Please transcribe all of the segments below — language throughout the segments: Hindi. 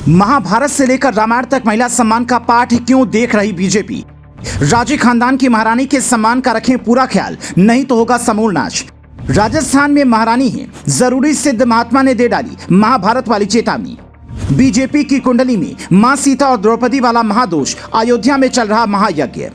महाभारत से लेकर रामायण तक महिला सम्मान का पाठ क्यों देख रही बीजेपी? राजे खानदान की महारानी के सम्मान का रखें पूरा ख्याल, नहीं तो होगा समूल नाश। राजस्थान में महारानी है, जरूरी सिद्ध महात्मा ने दे डाली महाभारत वाली चेतावनी। बीजेपी की कुंडली में मां सीता और द्रौपदी वाला महादोष, अयोध्या में चल रहा महायज्ञ।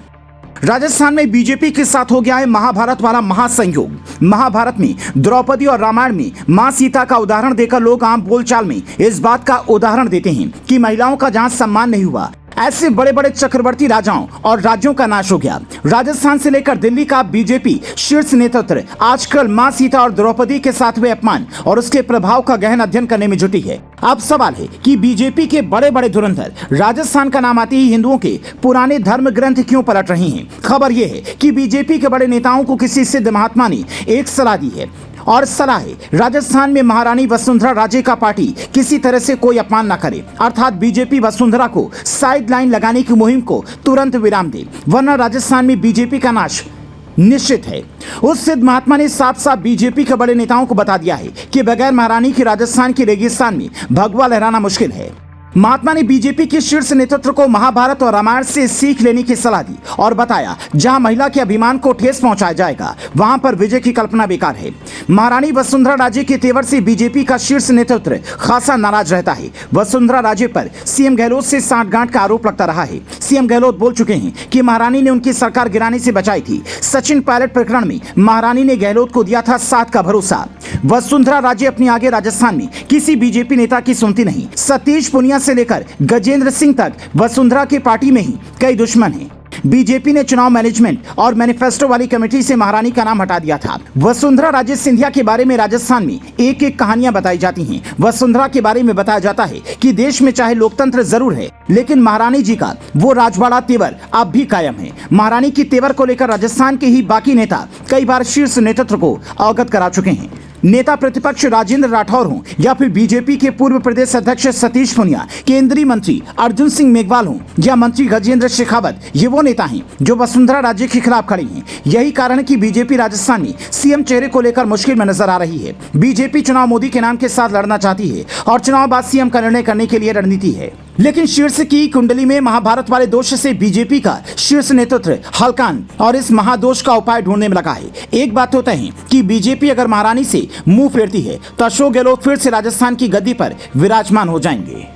राजस्थान में बीजेपी के साथ हो गया है महाभारत वाला महासंयोग। महाभारत में द्रौपदी और रामायण में मां सीता का उदाहरण देकर लोग आम बोलचाल में इस बात का उदाहरण देते हैं कि महिलाओं का जहां सम्मान नहीं हुआ, ऐसे बड़े बड़े चक्रवर्ती राजाओं और राज्यों का नाश हो गया। राजस्थान से लेकर दिल्ली का बीजेपी शीर्ष नेतृत्व आजकल मां सीता और द्रौपदी के साथ हुए अपमान और उसके प्रभाव का गहन अध्ययन करने में जुटी है। अब सवाल है कि बीजेपी के बड़े बड़े धुरंधर राजस्थान का नाम आते ही हिंदुओं के पुराने धर्म ग्रंथ क्यों पलट रही हैं? खबर यह है कि बीजेपी के बड़े नेताओं को किसी सिद्ध महात्मा ने एक सलाह दी है और सलाह है राजस्थान में महारानी वसुंधरा राजे का पार्टी किसी तरह से कोई अपमान न करे, अर्थात बीजेपी वसुंधरा को साइड लाइन लगाने की मुहिम को तुरंत विराम दे, वरना राजस्थान में बीजेपी का नाश निश्चित है। उस सिद्ध महात्मा ने साफ साफ बीजेपी के बड़े नेताओं को बता दिया है कि बगैर महारानी की राजस्थान के रेगिस्तान में भगवा लहराना मुश्किल है। महात्मा ने बीजेपी के शीर्ष नेतृत्व को महाभारत और रामायण से सीख लेने की सलाह दी और बताया जहां महिला के अभिमान को ठेस पहुंचाया जाएगा वहां पर विजय की कल्पना बेकार है। महारानी वसुंधरा राजे के तेवर से बीजेपी का शीर्ष नेतृत्व खासा नाराज रहता है। वसुंधरा राजे पर सीएम गहलोत से सांठगांठ का आरोप लगता रहा है। सीएम गहलोत बोल चुके हैं कि महारानी ने उनकी सरकार गिराने से बचाई थी। सचिन पायलट प्रकरण में महारानी ने गहलोत को दिया था साथ का भरोसा। वसुंधरा राजे अपनी आगे राजस्थान में किसी बीजेपी नेता की सुनती नहीं। सतीश पुनिया से लेकर गजेंद्र सिंह तक वसुंधरा की पार्टी में ही कई दुश्मन हैं। बीजेपी ने चुनाव मैनेजमेंट और मैनिफेस्टो वाली कमेटी से महारानी का नाम हटा दिया था। वसुंधरा राजे सिंधिया के बारे में राजस्थान में एक एक कहानियां बताई जाती हैं। वसुंधरा के बारे में बताया जाता है कि देश में चाहे लोकतंत्र जरूर है, लेकिन महारानी जी का वो राजवाड़ा तेवर अब भी कायम है। महारानी की तेवर को लेकर राजस्थान के ही बाकी नेता कई बार शीर्ष नेतृत्व को अवगत करा चुके हैं। नेता प्रतिपक्ष राजेंद्र राठौर हों या फिर बीजेपी के पूर्व प्रदेश अध्यक्ष सतीश पुनिया, केंद्रीय मंत्री अर्जुन सिंह मेघवाल हों या मंत्री गजेंद्र शेखावत, ये वो नेता हैं जो वसुंधरा राजे के खिलाफ खड़े हैं। यही कारण है कि बीजेपी राजस्थान में सीएम चेहरे को लेकर मुश्किल में नजर आ रही है। बीजेपी चुनाव मोदी के नाम के साथ लड़ना चाहती है और चुनाव बाद सीएम का निर्णय करने के लिए रणनीति है, लेकिन शीर्ष की कुंडली में महाभारत वाले दोष से बीजेपी का शीर्ष नेतृत्व हल्कान और इस महादोष का उपाय ढूंढने में लगा है। एक बात होता है कि बीजेपी अगर महारानी से मुंह फेरती है तो अशोक गहलोत फिर से राजस्थान की गद्दी पर विराजमान हो जाएंगे।